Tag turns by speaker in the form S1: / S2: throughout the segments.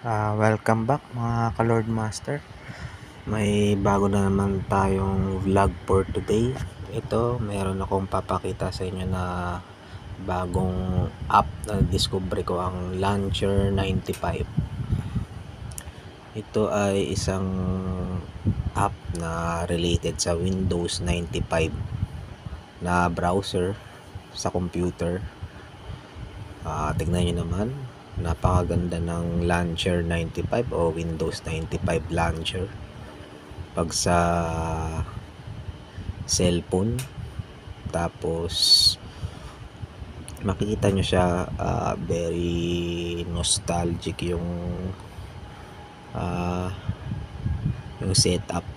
S1: Welcome back mga ka-Lord Master. May bago na naman tayong vlog for today. Ito, meron akong papakita sa inyo na bagong app na discover ko, ang Launcher 95. Ito ay isang app na related sa Windows 95 na browser sa computer. Tignan nyo naman, napakaganda ng Launcher 95 o Windows 95 Launcher. Pag sa cellphone, tapos makikita nyo siya, very nostalgic yung setup.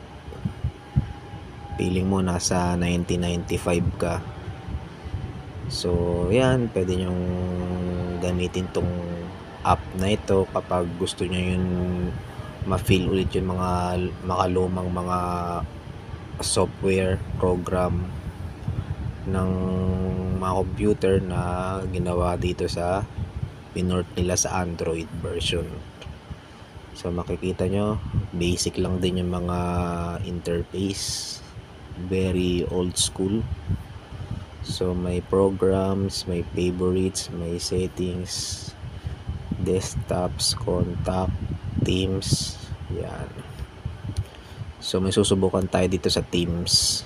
S1: Feeling mo nasa 1995 ka. So yan, pwede nyong gamitin tong app na ito kapag gusto nyo yung ma-feel ulit yung mga makalumang mga software program ng mga computer na ginawa dito sa pinort nila sa Android version. So makikita nyo, basic lang din yung mga interface, very old school. So may programs, may favorites, may settings, desktops, contact, teams, yan. So may susubukan tayo dito sa teams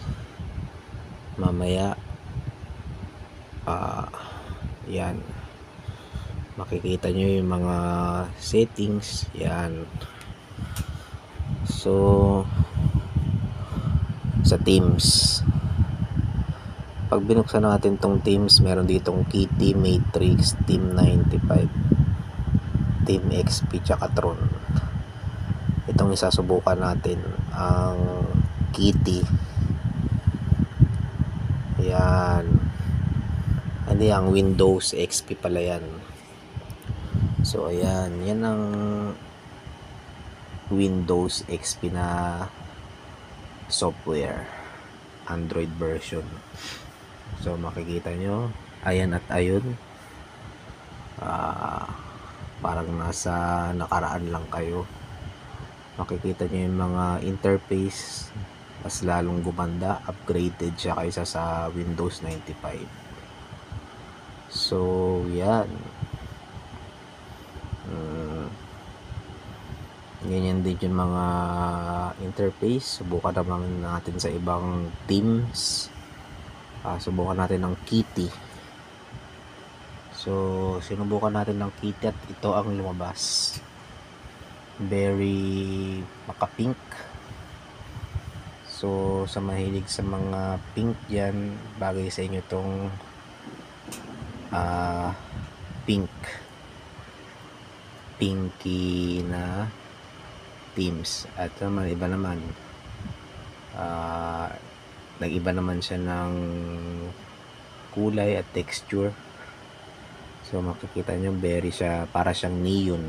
S1: mamaya. Yan, makikita nyo yung mga settings, yan. So sa teams, pag binuksan natin tong teams, meron ditong Kitty, Matrix, Team 95, Team XP, tsaka Tron. Itong isasubukan natin, ang Kitty. Yan. Hindi, ang Windows XP pala yan. So ayan, yan ang Windows XP na software, Android version. So makikita nyo, ayan at ayun, parang nasa nakaraan lang kayo. Makikita nyo yung mga interface, mas lalong gumanda, upgraded siya kaysa sa Windows 95. So yan, ganyan din yung mga interface. Subukan naman natin sa ibang teams. Subukan natin ng Kitty. So sinubukan natin ng Kitty at ito ang lumabas, very maka-pink. So sa mahilig sa mga pink dyan, bagay sa inyo tong pinky na teams. At naman iba naman, nag-iba naman siya ng kulay at texture. So makikita nyo, very siya, para siyang neon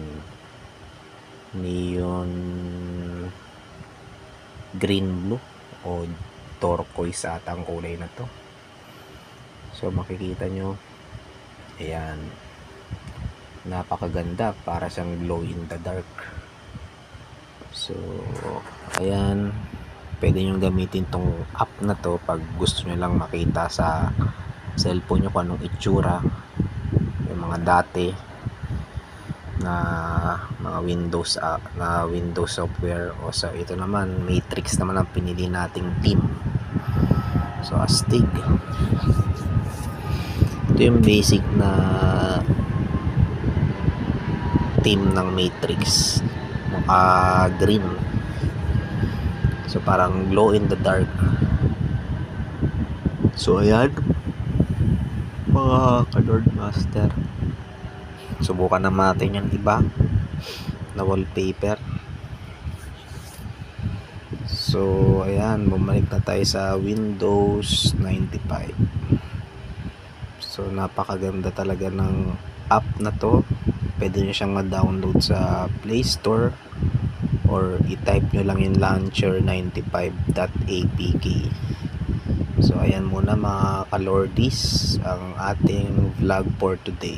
S1: green blue o turquoise ata ang kulay na to. So makikita nyo, ayan, napakaganda, para siyang glow in the dark. So ayan, pwede nyo gamitin tong app na to pag gusto nyo lang makita sa cellphone nyo kung anong itsura yung mga dati na mga Windows na Windows software. O so ito naman, Matrix naman ang pinili nating team. So astig, ito yung basic na team ng Matrix, mukha green. So parang glow in the dark. So ayan mga ka-Lord Master, subukan naman natin yung iba na wallpaper. So ayan, bumalik na tayo sa Windows 95. So napakaganda talaga ng app na to. Pwede nyo siyang ma-download sa Play Store or i-type nyo lang yung launcher95.apk. So ayan muna mga ka-Lordies, ang ating vlog for today.